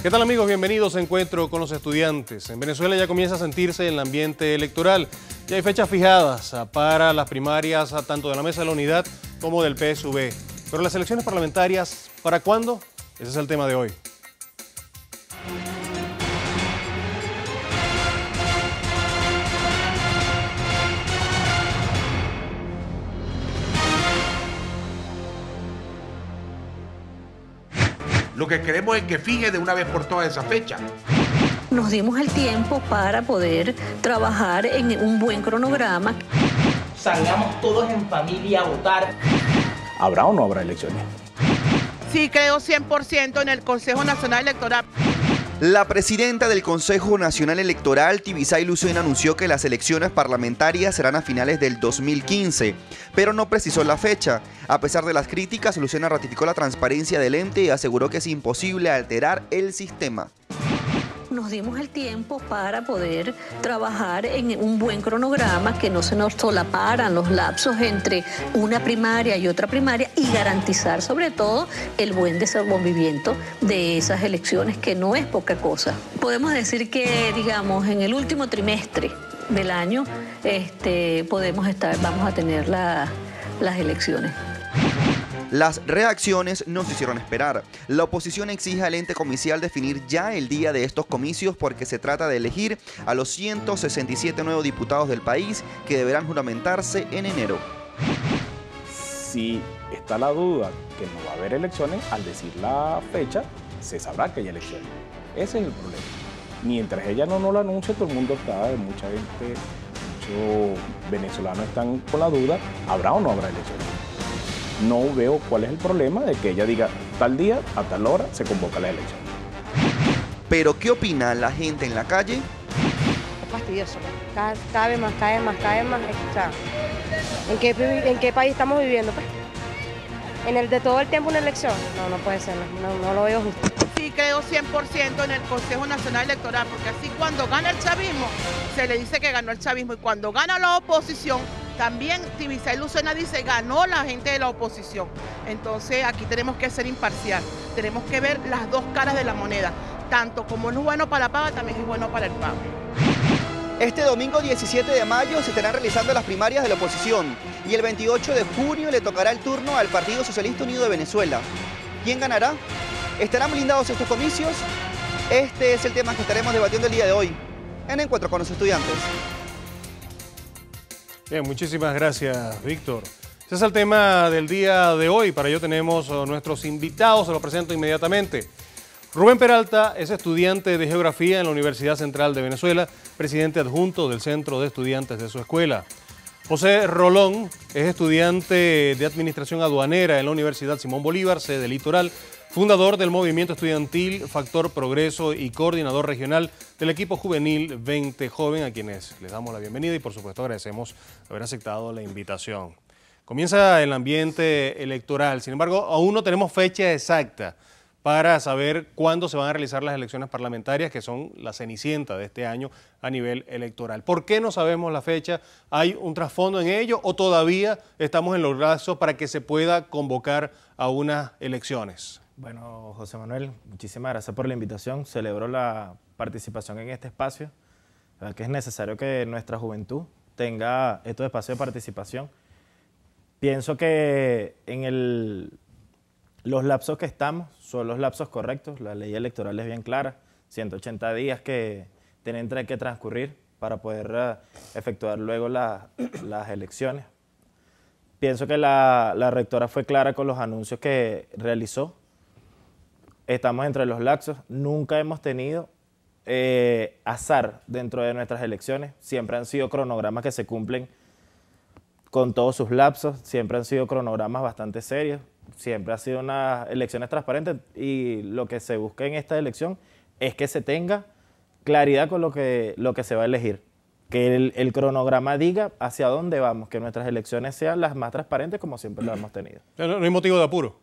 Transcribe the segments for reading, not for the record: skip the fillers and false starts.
¿Qué tal, amigos? Bienvenidos a Encuentro con los Estudiantes. En Venezuela ya comienza a sentirse el ambiente electoral. Ya hay fechas fijadas para las primarias tanto de la Mesa de la Unidad como del PSV. Pero las elecciones parlamentarias, ¿para cuándo? Ese es el tema de hoy. Lo que queremos es que fije de una vez por todas esa fecha. Nos dimos el tiempo para poder trabajar en un buen cronograma. Salgamos todos en familia a votar. ¿Habrá o no habrá elecciones? Sí, creo 100% en el Consejo Nacional Electoral. La presidenta del Consejo Nacional Electoral, Tibisay Lucena, anunció que las elecciones parlamentarias serán a finales del 2015, pero no precisó la fecha. A pesar de las críticas, Lucena ratificó la transparencia del ente y aseguró que es imposible alterar el sistema. Nos dimos el tiempo para poder trabajar en un buen cronograma, que no se nos solaparan los lapsos entre una primaria y otra primaria y garantizar sobre todo el buen desenvolviment de esas elecciones, que no es poca cosa. Podemos decir que, digamos, en el último trimestre del año vamos a tener las elecciones. Las reacciones no se hicieron esperar. La oposición exige al ente comicial definir ya el día de estos comicios porque se trata de elegir a los 167 nuevos diputados del país que deberán juramentarse en enero. Si está la duda que no va a haber elecciones, al decir la fecha, se sabrá que hay elecciones. Ese es el problema. Mientras ella no lo anuncie, todo el mundo está, mucha gente, muchos venezolanos están con la duda, ¿habrá o no habrá elecciones? No veo cuál es el problema de que ella diga tal día, a tal hora, se convoca la elección. Pero, ¿qué opina la gente en la calle? Es fastidioso, cada vez más. O sea, ¿en qué país estamos viviendo, pues? ¿En el de todo el tiempo una elección? No puede ser, no lo veo justo. Sí, creo 100% en el Consejo Nacional Electoral, porque así cuando gana el chavismo, se le dice que ganó el chavismo, y cuando gana la oposición, también Tibisay Lucena dice, ganó la gente de la oposición. Entonces aquí tenemos que ser imparcial, tenemos que ver las dos caras de la moneda, tanto como es bueno para la paga, también es bueno para el pago. Este domingo 17 de mayo se estarán realizando las primarias de la oposición y el 28 de junio le tocará el turno al Partido Socialista Unido de Venezuela. ¿Quién ganará? ¿Estarán blindados estos comicios? Este es el tema que estaremos debatiendo el día de hoy en Encuentro con los Estudiantes. Bien, muchísimas gracias, Víctor. Ese es el tema del día de hoy. Para ello tenemos a nuestros invitados, se los presento inmediatamente. Rubén Peralta es estudiante de Geografía en la Universidad Central de Venezuela, presidente adjunto del Centro de Estudiantes de su escuela. José Rolón es estudiante de Administración Aduanera en la Universidad Simón Bolívar, sede Litoral, fundador del movimiento estudiantil Factor Progreso y coordinador regional del equipo juvenil 20 Joven, a quienes les damos la bienvenida y por supuesto agradecemos haber aceptado la invitación. Comienza el ambiente electoral, sin embargo aún no tenemos fecha exacta para saber cuándo se van a realizar las elecciones parlamentarias, que son la cenicienta de este año a nivel electoral. ¿Por qué no sabemos la fecha? ¿Hay un trasfondo en ello o todavía estamos en los brazos para que se pueda convocar a unas elecciones? Bueno, José Manuel, muchísimas gracias por la invitación. Celebro la participación en este espacio, que es necesario que nuestra juventud tenga estos espacios de participación. Pienso que los lapsos que estamos son los lapsos correctos. La ley electoral es bien clara, 180 días que tienen que transcurrir para poder efectuar luego las elecciones. Pienso que la rectora fue clara con los anuncios que realizó. Estamos entre los lapsos, nunca hemos tenido azar dentro de nuestras elecciones, siempre han sido cronogramas que se cumplen con todos sus lapsos, siempre han sido cronogramas bastante serios, siempre han sido unas elecciones transparentes y lo que se busca en esta elección es que se tenga claridad con lo que se va a elegir, que el cronograma diga hacia dónde vamos, que nuestras elecciones sean las más transparentes como siempre lo hemos tenido. No hay motivo de apuro.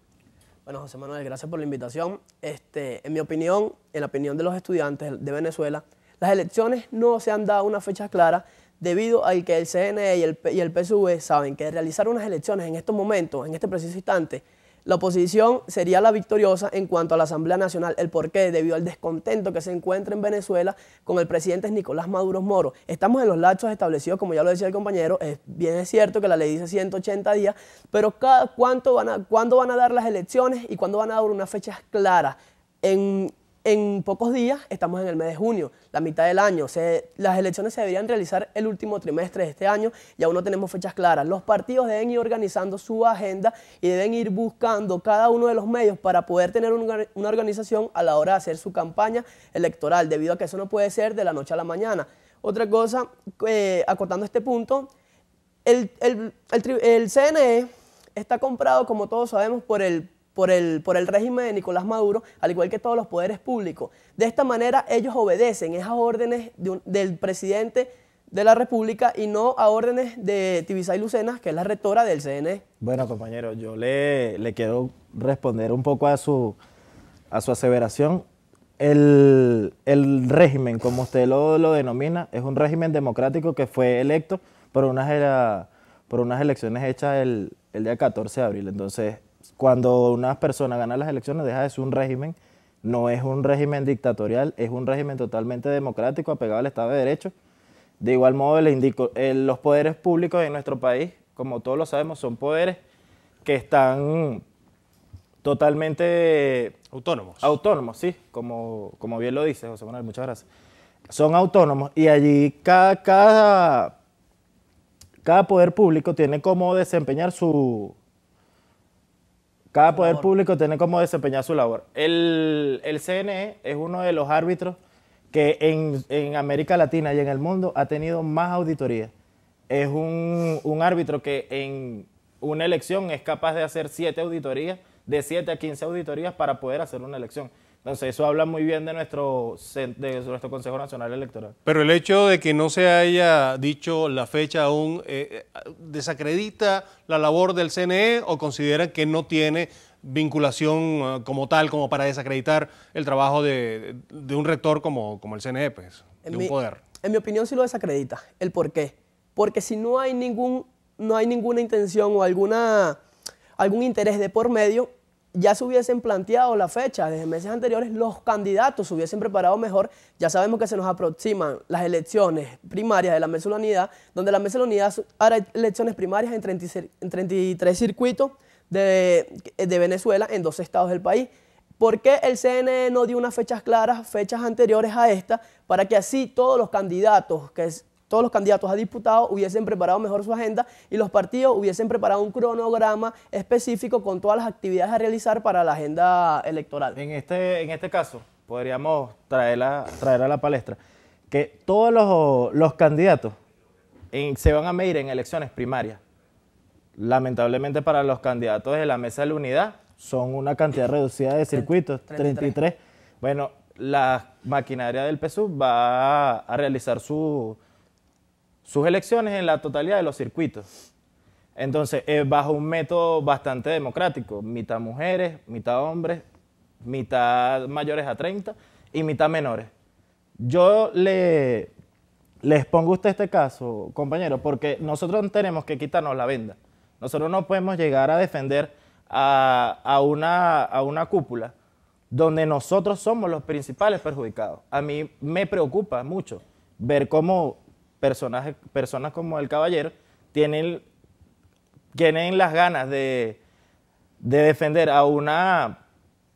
Bueno, José Manuel, gracias por la invitación. En mi opinión, en la opinión de los estudiantes de Venezuela, las elecciones no se han dado una fecha clara debido a que el CNE y el PSV saben que realizar unas elecciones en estos momentos, en este preciso instante, La oposición sería la victoriosa en cuanto a la Asamblea Nacional. ¿El por qué? Debido al descontento que se encuentra en Venezuela con el presidente Nicolás Maduro Moro. Estamos en los lapsos establecidos, como ya lo decía el compañero. Bien es cierto que la ley dice 180 días, pero ¿cuándo van a dar las elecciones y cuándo van a dar unas fechas claras? En pocos días estamos en el mes de junio, la mitad del año. Las elecciones se deberían realizar el último trimestre de este año y aún no tenemos fechas claras. Los partidos deben ir organizando su agenda y deben ir buscando cada uno de los medios para poder tener una organización a la hora de hacer su campaña electoral, debido a que eso no puede ser de la noche a la mañana. Otra cosa, acotando este punto, el CNE está comprado, como todos sabemos, por el régimen de Nicolás Maduro, al igual que todos los poderes públicos. De esta manera ellos obedecen esas órdenes del presidente de la República y no a órdenes de Tibisay Lucena, que es la rectora del CNE. Bueno, compañero, yo le quiero responder un poco a su aseveración. El régimen, como usted lo denomina, es un régimen democrático que fue electo por unas elecciones hechas el día 14 de abril. Entonces, cuando una persona gana las elecciones, deja de ser un régimen, no es un régimen dictatorial, es un régimen totalmente democrático, apegado al Estado de Derecho. De igual modo, le indico, los poderes públicos en nuestro país, como todos lo sabemos, son poderes que están totalmente autónomos, sí, como bien lo dice José Manuel, muchas gracias. Son autónomos y allí cada poder público tiene cómo desempeñar su labor. El CNE es uno de los árbitros que en América Latina y en el mundo ha tenido más auditorías. Es un árbitro que en una elección es capaz de hacer 7 auditorías, de 7 a 15 auditorías para poder hacer una elección. Entonces eso habla muy bien de nuestro Consejo Nacional Electoral. Pero el hecho de que no se haya dicho la fecha aún, ¿desacredita la labor del CNE o consideran que no tiene vinculación como tal, como para desacreditar el trabajo de un rector como el CNE, pues, de un poder? En mi opinión sí lo desacredita. ¿El por qué? Porque si no hay ninguna intención o algún interés de por medio, ya se hubiesen planteado la fecha desde meses anteriores, los candidatos se hubiesen preparado mejor. Ya sabemos que se nos aproximan las elecciones primarias de la Mesa de la Unidad, donde la Mesa de la Unidad hará elecciones primarias en 33 circuitos de Venezuela, en 2 estados del país. ¿Por qué el CNE no dio unas fechas claras, fechas anteriores a esta, para que así todos los candidatos a diputados hubiesen preparado mejor su agenda y los partidos hubiesen preparado un cronograma específico con todas las actividades a realizar para la agenda electoral? En este caso, podríamos traer a la palestra que todos los candidatos se van a medir en elecciones primarias. Lamentablemente para los candidatos de la Mesa de la Unidad son una cantidad reducida de circuitos, 33. Bueno, la maquinaria del PSUV va a realizar sus elecciones en la totalidad de los circuitos. Entonces, bajo un método bastante democrático, mitad mujeres, mitad hombres, mitad mayores a 30 y mitad menores. Yo les pongo a usted este caso, compañero, porque nosotros tenemos que quitarnos la venda. Nosotros no podemos llegar a defender a una cúpula donde nosotros somos los principales perjudicados. A mí me preocupa mucho ver cómo personas como el caballero tienen las ganas de defender a una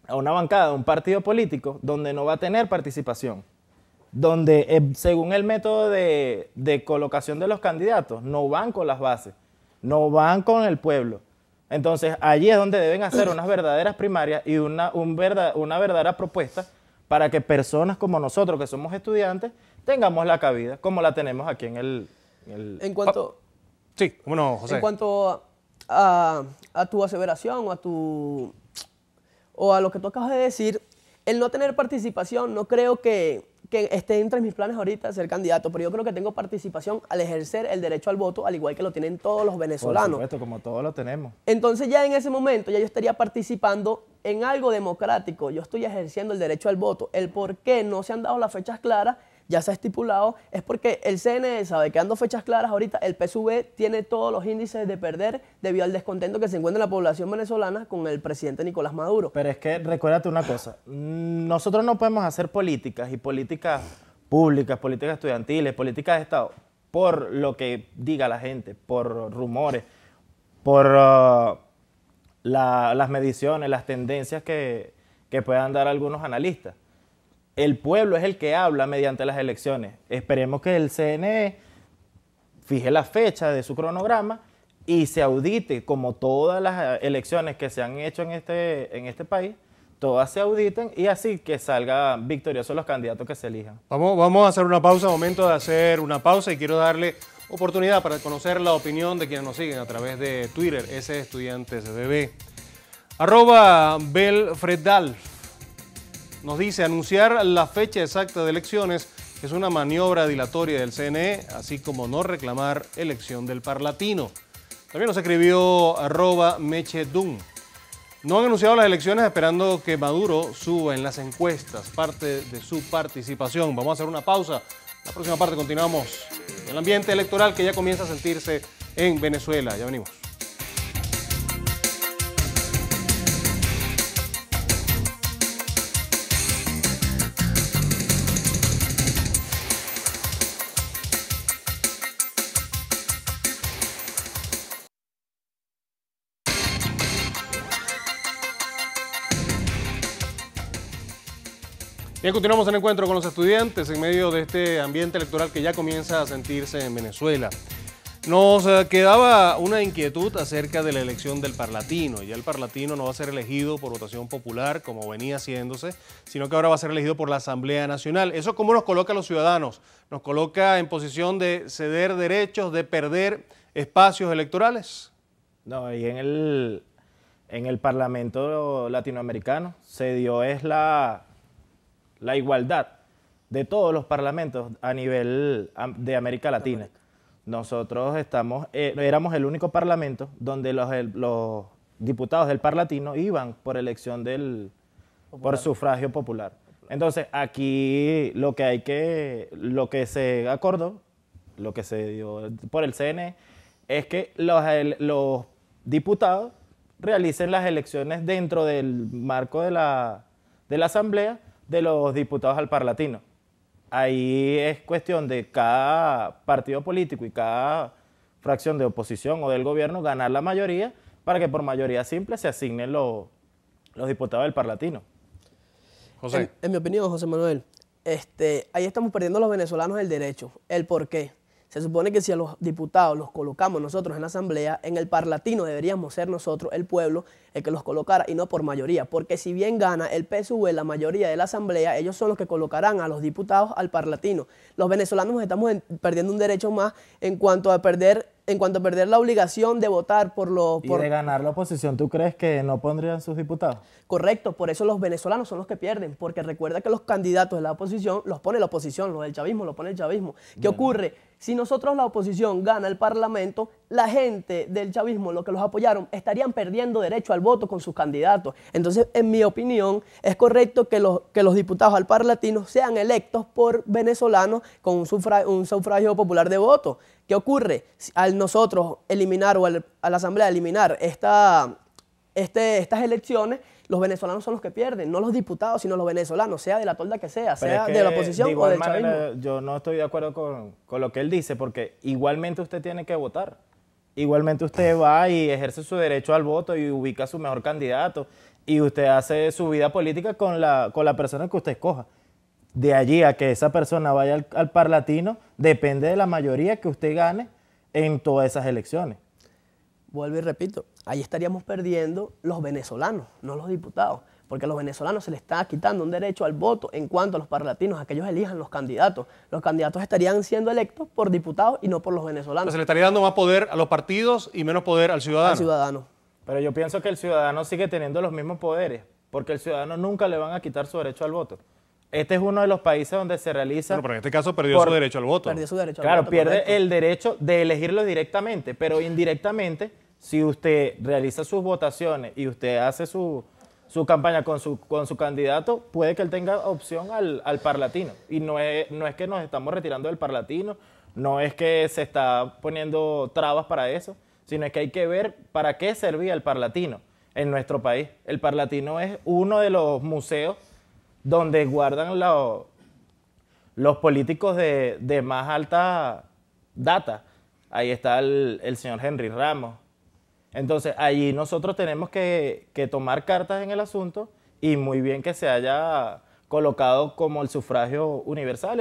bancada de un partido político donde no va a tener participación, donde según el método de colocación de los candidatos no van con las bases, no van con el pueblo. Entonces allí es donde deben hacer unas verdaderas primarias y una verdadera propuesta para que personas como nosotros que somos estudiantes tengamos la cabida como la tenemos aquí en el... En cuanto... Sí, bueno, José. En cuanto a tu aseveración o a lo que tú acabas de decir, el no tener participación no creo que esté entre mis planes ahorita ser candidato, pero yo creo que tengo participación al ejercer el derecho al voto, al igual que lo tienen todos los venezolanos. Por supuesto, como todos lo tenemos. Entonces ya en ese momento ya yo estaría participando en algo democrático, yo estoy ejerciendo el derecho al voto. El por qué no se han dado las fechas claras ya se ha estipulado, es porque el CNE sabe que dando fechas claras ahorita el PSV tiene todos los índices de perder debido al descontento que se encuentra en la población venezolana con el presidente Nicolás Maduro. Pero es que recuérdate una cosa, nosotros no podemos hacer políticas y políticas públicas, políticas estudiantiles, políticas de Estado, por lo que diga la gente, por rumores, por las mediciones, las tendencias que puedan dar algunos analistas. El pueblo es el que habla mediante las elecciones. Esperemos que el CNE fije la fecha de su cronograma y se audite, como todas las elecciones que se han hecho en este país, todas se auditen y así que salgan victoriosos los candidatos que se elijan. Vamos a hacer una pausa, momento de hacer una pausa, y quiero darle oportunidad para conocer la opinión de quienes nos siguen a través de Twitter, @estudiantesbb. @Belfredal nos dice: anunciar la fecha exacta de elecciones es una maniobra dilatoria del CNE, así como no reclamar elección del Parlatino. También nos escribió @Mechedun. No han anunciado las elecciones esperando que Maduro suba en las encuestas, parte de su participación. Vamos a hacer una pausa. La próxima parte continuamos en el ambiente electoral que ya comienza a sentirse en Venezuela. Ya venimos. Bien, continuamos el encuentro con los estudiantes en medio de este ambiente electoral que ya comienza a sentirse en Venezuela. Nos quedaba una inquietud acerca de la elección del Parlatino. Ya el Parlatino no va a ser elegido por votación popular como venía haciéndose, sino que ahora va a ser elegido por la Asamblea Nacional. ¿Eso cómo nos coloca a los ciudadanos? ¿Nos coloca en posición de ceder derechos, de perder espacios electorales? No, y en el Parlamento latinoamericano se dio la igualdad de todos los parlamentos a nivel de América Latina. Nosotros éramos el único parlamento donde los diputados del Parlatino iban por elección por sufragio popular. Entonces, aquí lo que se acordó, lo que se dio por el CNE, es que los diputados realicen las elecciones dentro del marco de la Asamblea de los diputados al Parlatino. Ahí es cuestión de cada partido político y cada fracción de oposición o del gobierno ganar la mayoría para que por mayoría simple se asignen los diputados del Parlatino. José. En mi opinión, José Manuel, ahí estamos perdiendo los venezolanos el derecho. ¿El por qué? Se supone que si a los diputados los colocamos nosotros en la Asamblea, en el Parlatino deberíamos ser nosotros, el pueblo, el que los colocara y no por mayoría. Porque si bien gana el PSV la mayoría de la Asamblea, ellos son los que colocarán a los diputados al Parlatino. Los venezolanos estamos perdiendo un derecho más en cuanto a perder la obligación de votar por los... ¿Y de ganar la oposición, tú crees que no pondrían sus diputados? Correcto, por eso los venezolanos son los que pierden, porque recuerda que los candidatos de la oposición los pone la oposición, los del chavismo los pone el chavismo. ¿Qué ocurre? Si nosotros la oposición gana el Parlamento, la gente del chavismo, los que los apoyaron, estarían perdiendo derecho al voto con sus candidatos. Entonces, en mi opinión, es correcto que los diputados al Parlatino sean electos por venezolanos con un sufragio popular de voto. ¿Qué ocurre? Al nosotros eliminar o a la Asamblea eliminar estas elecciones, los venezolanos son los que pierden, no los diputados, sino los venezolanos, sea de la tolda que sea de la oposición o del chavismo. Yo no estoy de acuerdo con lo que él dice, porque igualmente usted tiene que votar. Igualmente usted va y ejerce su derecho al voto y ubica a su mejor candidato y usted hace su vida política con la persona que usted escoja. De allí a que esa persona vaya al Parlatino depende de la mayoría que usted gane en todas esas elecciones. Vuelvo y repito, ahí estaríamos perdiendo los venezolanos, no los diputados, porque a los venezolanos se les está quitando un derecho al voto en cuanto a los parlatinos, a que ellos elijan los candidatos. Los candidatos estarían siendo electos por diputados y no por los venezolanos. Pues se le estaría dando más poder a los partidos y menos poder al ciudadano. Al ciudadano. Pero yo pienso que el ciudadano sigue teniendo los mismos poderes, porque el ciudadano nunca le van a quitar su derecho al voto. Este es uno de los países donde se realiza... Pero en este caso perdió su derecho al voto. Perdió su derecho al voto. Claro, pierde correcto. el derecho de elegirlo directamente, pero indirectamente, si usted realiza sus votaciones y usted hace su su campaña con su candidato, puede que él tenga opción al parlatino. Y no es que nos estamos retirando del parlatino, no es que se está poniendo trabas para eso, sino es que hay que ver para qué servía el parlatino en nuestro país. El parlatino es uno de los museos donde guardan los políticos de más alta data. Ahí está el señor Henry Ramos. Entonces, allí nosotros tenemos que tomar cartas en el asunto y muy bien que se haya colocado como el sufragio universal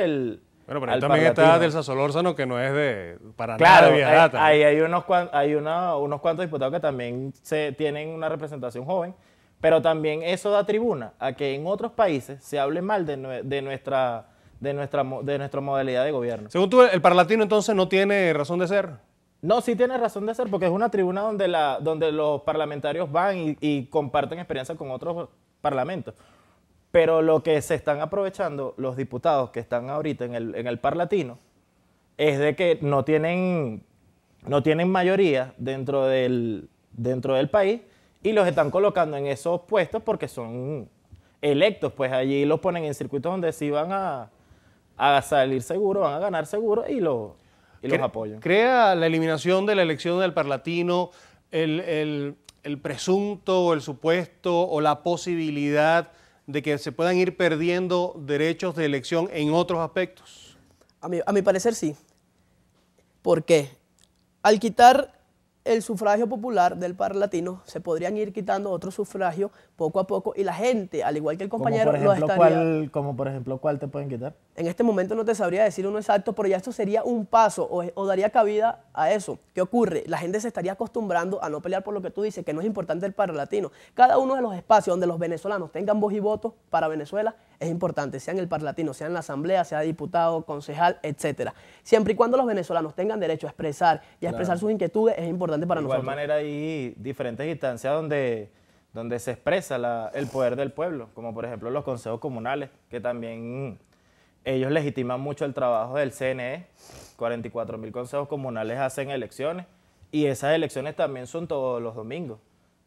Bueno, pero ahí también está Delsa Solórzano, que no es para nada claro, vieja data. Ahí hay unos cuantos diputados que también tienen una representación joven, pero también eso da tribuna a que en otros países se hable mal de nuestra modalidad de gobierno. Según tú, ¿el parlatino entonces no tiene razón de ser? No, sí tiene razón de ser, porque es una tribuna donde los parlamentarios van y comparten experiencia con otros parlamentos. Pero lo que se están aprovechando los diputados que están ahorita en el parlatino es de que no tienen mayoría dentro del país y los están colocando en esos puestos porque son electos. Pues allí los ponen en circuitos donde sí van a salir seguros, van a ganar seguro y los apoyan. ¿Crea la eliminación de la elección del parlatino el presunto, el supuesto o la posibilidad de que se puedan ir perdiendo derechos de elección en otros aspectos? A mi parecer sí. ¿Por qué? Al quitar el sufragio popular del parlatino, se podrían ir quitando otros sufragios poco a poco y la gente, al igual que el compañero, Como por ejemplo, ¿cuál te pueden quitar? En este momento no te sabría decir uno exacto, pero ya esto sería un paso o daría cabida a eso. ¿Qué ocurre? La gente se estaría acostumbrando a no pelear por lo que tú dices, que no es importante el parlatino. Cada uno de los espacios donde los venezolanos tengan voz y voto para Venezuela es importante, sea en el parlatino, sea en la asamblea, sea diputado, concejal, etcétera. Siempre y cuando los venezolanos tengan derecho a expresar y a expresar sus inquietudes, es importante para nosotros. De igual manera hay diferentes instancias donde se expresa el poder del pueblo, como por ejemplo los consejos comunales, que también ellos legitiman mucho el trabajo del CNE. 44.000 consejos comunales hacen elecciones y esas elecciones también son todos los domingos.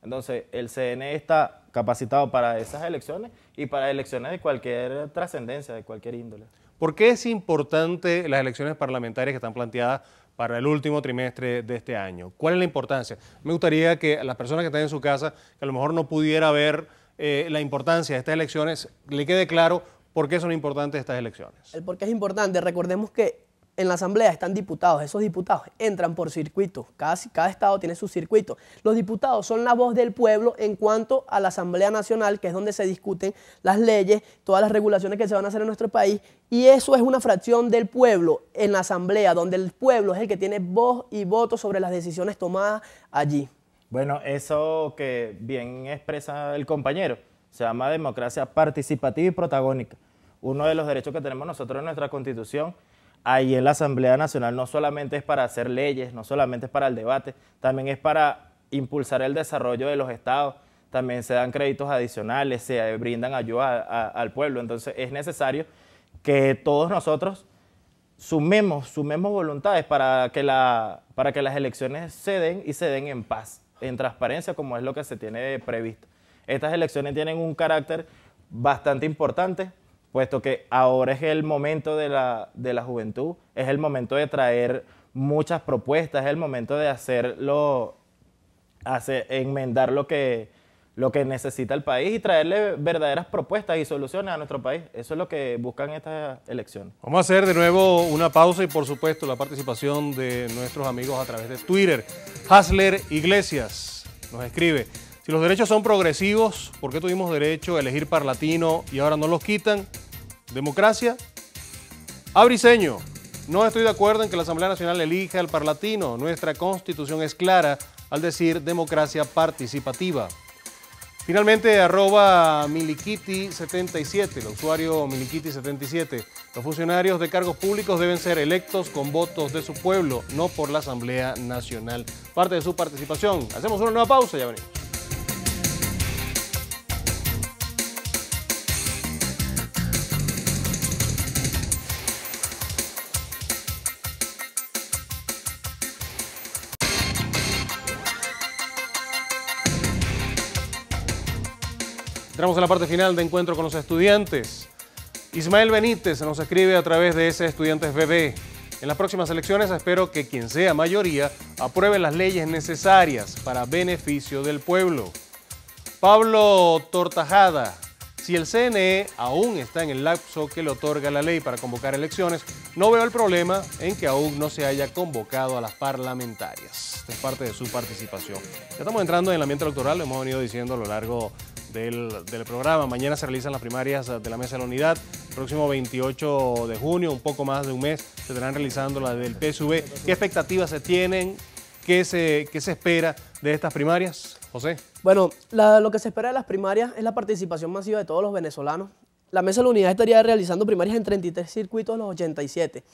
Entonces el CNE está capacitado para esas elecciones y para elecciones de cualquier trascendencia, de cualquier índole. ¿Por qué es importante las elecciones parlamentarias que están planteadas para el último trimestre de este año? ¿Cuál es la importancia? Me gustaría que a las personas que están en su casa, que a lo mejor no pudiera ver la importancia de estas elecciones, le quede claro por qué son importantes estas elecciones. El por qué es importante, recordemos que en la asamblea están diputados, esos diputados entran por circuito, cada estado tiene su circuito. Los diputados son la voz del pueblo en cuanto a la Asamblea Nacional, que es donde se discuten las leyes, todas las regulaciones que se van a hacer en nuestro país, y eso es una fracción del pueblo en la asamblea, donde el pueblo es el que tiene voz y voto sobre las decisiones tomadas allí. Bueno, eso que bien expresa el compañero, se llama democracia participativa y protagónica. Uno de los derechos que tenemos nosotros en nuestra Constitución, ahí en la Asamblea Nacional, no solamente es para hacer leyes, no solamente es para el debate, también es para impulsar el desarrollo de los estados, también se dan créditos adicionales, se brindan ayuda al pueblo. Entonces es necesario que todos nosotros sumemos voluntades para que las elecciones se den y se den en paz, en transparencia, como es lo que se tiene previsto. Estas elecciones tienen un carácter bastante importante, puesto que ahora es el momento de la juventud, es el momento de traer muchas propuestas, es el momento de enmendar lo que necesita el país y traerle verdaderas propuestas y soluciones a nuestro país. Eso es lo que buscan estas elecciones. Vamos a hacer de nuevo una pausa y por supuesto la participación de nuestros amigos a través de Twitter. Hasler Iglesias nos escribe: si los derechos son progresivos, ¿por qué tuvimos derecho a elegir parlatino y ahora no los quitan? ¿Democracia? Abriseño: no estoy de acuerdo en que la Asamblea Nacional elija al parlatino. Nuestra Constitución es clara al decir democracia participativa. Finalmente, @Milikiti77, el usuario Milikiti77. Los funcionarios de cargos públicos deben ser electos con votos de su pueblo, no por la Asamblea Nacional. Parte de su participación. Hacemos una nueva pausa y ya venimos. Entramos en la parte final de Encuentro con los Estudiantes. Ismael Benítez nos escribe a través de ese Estudiantes BB. En las próximas elecciones espero que quien sea mayoría apruebe las leyes necesarias para beneficio del pueblo. Pablo Tortajada, si el CNE aún está en el lapso que le otorga la ley para convocar elecciones, no veo el problema en que aún no se haya convocado a las parlamentarias. Esta es parte de su participación. Ya estamos entrando en el ambiente electoral, lo hemos venido diciendo a lo largo del programa. Mañana se realizan las primarias de la Mesa de la Unidad. El próximo 28 de junio, un poco más de un mes, se estarán realizando las del PSV. ¿Qué expectativas se tienen? ¿Qué se espera de estas primarias? José. Bueno, lo que se espera de las primarias es la participación masiva de todos los venezolanos. La Mesa de la Unidad estaría realizando primarias en 33 circuitos de los 87.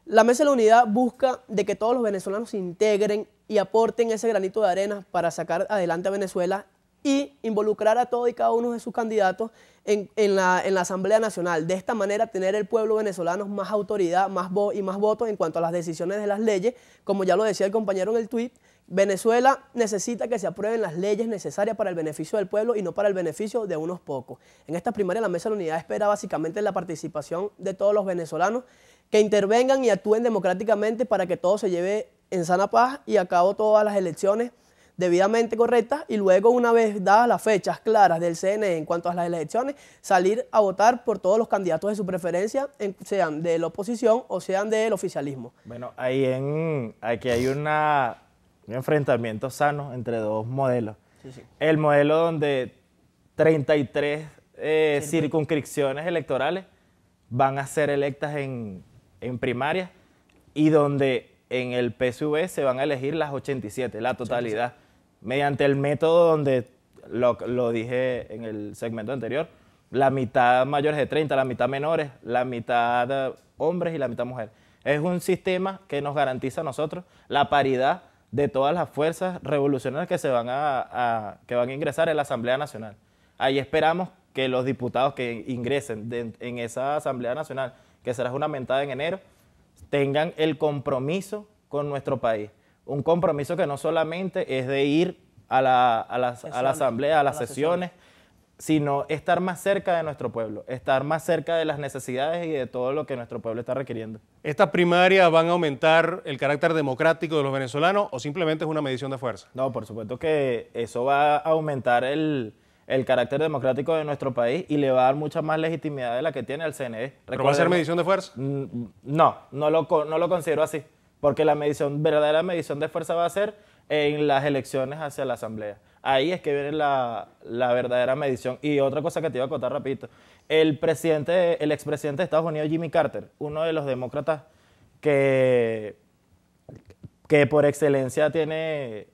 La Mesa de la Unidad busca de que todos los venezolanos se integren y aporten ese granito de arena para sacar adelante a Venezuela y involucrar a todo y cada uno de sus candidatos en la Asamblea Nacional. De esta manera tener el pueblo venezolano más autoridad, más voz y más votos en cuanto a las decisiones de las leyes. Como ya lo decía el compañero en el tuit, Venezuela necesita que se aprueben las leyes necesarias para el beneficio del pueblo y no para el beneficio de unos pocos. En esta primaria la Mesa de la Unidad espera básicamente la participación de todos los venezolanos que intervengan y actúen democráticamente para que todo se lleve en sana paz y a cabo todas las elecciones debidamente correctas y luego, una vez dadas las fechas claras del CNE en cuanto a las elecciones, salir a votar por todos los candidatos de su preferencia, sean de la oposición o sean del oficialismo. Bueno, aquí hay un enfrentamiento sano entre dos modelos. Sí, sí. El modelo donde 33 circunscripciones electorales van a ser electas en primarias y donde en el PSV se van a elegir las 87, la totalidad. 87. Mediante el método donde, lo dije en el segmento anterior, la mitad mayores de 30, la mitad menores, la mitad hombres y la mitad mujeres. Es un sistema que nos garantiza a nosotros la paridad de todas las fuerzas revolucionarias que van a ingresar en la Asamblea Nacional. Ahí esperamos que los diputados que ingresen en esa Asamblea Nacional, que será juramentada en enero, tengan el compromiso con nuestro país. Un compromiso que no solamente es de ir a la asamblea, a las sesiones, sino estar más cerca de nuestro pueblo, estar más cerca de las necesidades y de todo lo que nuestro pueblo está requiriendo. ¿Estas primarias van a aumentar el carácter democrático de los venezolanos o simplemente es una medición de fuerza? No, por supuesto que eso va a aumentar el carácter democrático de nuestro país y le va a dar mucha más legitimidad de la que tiene el CNE. ¿Pero va a ser medición de fuerza? No lo considero así. Porque la verdadera medición de fuerza va a ser en las elecciones hacia la Asamblea. Ahí es que viene la verdadera medición. Y otra cosa que te iba a contar rapidito. El expresidente de Estados Unidos, Jimmy Carter, uno de los demócratas que por excelencia tiene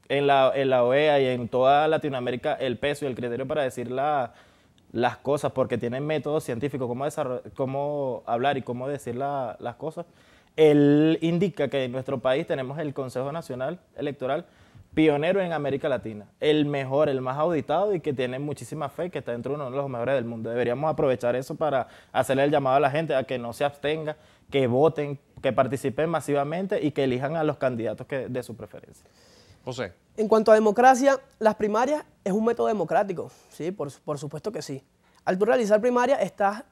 en la OEA y en toda Latinoamérica el peso y el criterio para decir las cosas, porque tiene métodos científicos, cómo hablar y cómo decir las cosas. Él indica que en nuestro país tenemos el Consejo Nacional Electoral pionero en América Latina, el mejor, el más auditado y que tiene muchísima fe, que está dentro de uno de los mejores del mundo. Deberíamos aprovechar eso para hacerle el llamado a la gente a que no se abstenga, que voten, que participen masivamente y que elijan a los candidatos de su preferencia. José. En cuanto a democracia, las primarias es un método democrático, sí, por supuesto que sí. Al tú realizar primarias estás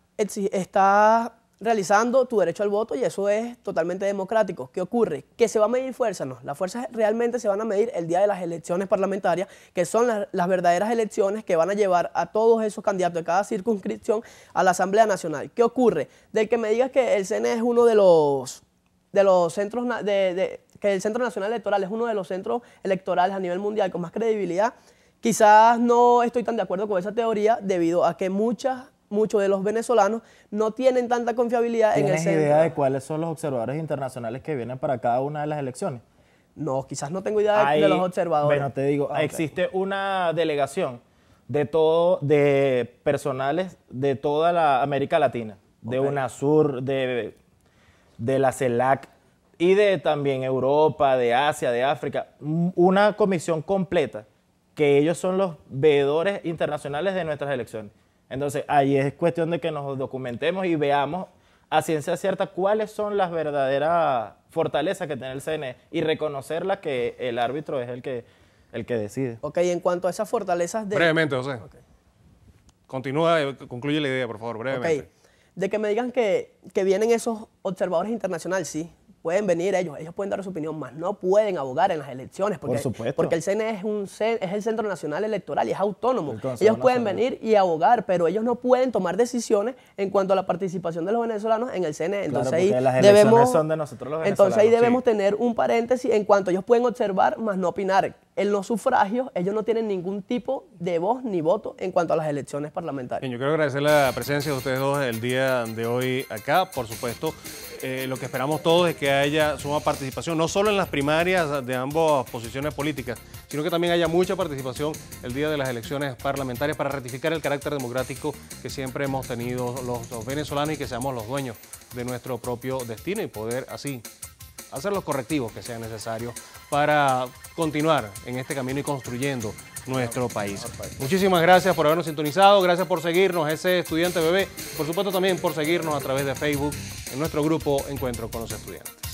realizando tu derecho al voto y eso es totalmente democrático. ¿Qué ocurre? ¿Que se va a medir fuerza? No, las fuerzas realmente se van a medir el día de las elecciones parlamentarias, que son las verdaderas elecciones que van a llevar a todos esos candidatos de cada circunscripción a la Asamblea Nacional. ¿Qué ocurre? Del que me digas que el CNE es uno de los centros, que el Centro Nacional Electoral es uno de los centros electorales a nivel mundial con más credibilidad, quizás no estoy tan de acuerdo con esa teoría debido a que muchos de los venezolanos no tienen tanta confiabilidad en el centro. ¿Tienes idea de cuáles son los observadores internacionales que vienen para cada una de las elecciones? No, quizás no tengo idea de los observadores. Bueno, te digo, existe una delegación de personales de toda la América Latina, de UNASUR, de la CELAC y de también Europa, de Asia, de África, una comisión completa que ellos son los veedores internacionales de nuestras elecciones. Entonces, ahí es cuestión de que nos documentemos y veamos a ciencia cierta cuáles son las verdaderas fortalezas que tiene el CNE y reconocerla que el árbitro es el que decide. Ok, en cuanto a esas fortalezas de... Brevemente, José. Okay. Continúa, concluye la idea, por favor, brevemente. Ok. De que me digan que vienen esos observadores internacionales, sí. Pueden venir ellos pueden dar su opinión, más no pueden abogar en las elecciones. Porque, Por supuesto. Porque el CNE es el Centro Nacional Electoral y es autónomo. El Consejo Ellos pueden Nacional. venir y abogar, pero ellos no pueden tomar decisiones en cuanto a la participación de los venezolanos en el CNE. Entonces Claro, porque ahí las elecciones debemos, son de nosotros los entonces ahí venezolanos, debemos tener un paréntesis en cuanto ellos pueden observar, más no opinar. En los sufragios, ellos no tienen ningún tipo de voz ni voto en cuanto a las elecciones parlamentarias. Bien, yo quiero agradecer la presencia de ustedes dos el día de hoy acá. Por supuesto, lo que esperamos todos es que haya suma participación, no solo en las primarias de ambas posiciones políticas, sino que también haya mucha participación el día de las elecciones parlamentarias para ratificar el carácter democrático que siempre hemos tenido los venezolanos y que seamos los dueños de nuestro propio destino y poder así hacer los correctivos que sean necesarios para continuar en este camino y construyendo nuestro país. Muchísimas gracias por habernos sintonizado, gracias por seguirnos, ese estudiante bebé, por supuesto también por seguirnos a través de Facebook en nuestro grupo Encuentro con los Estudiantes.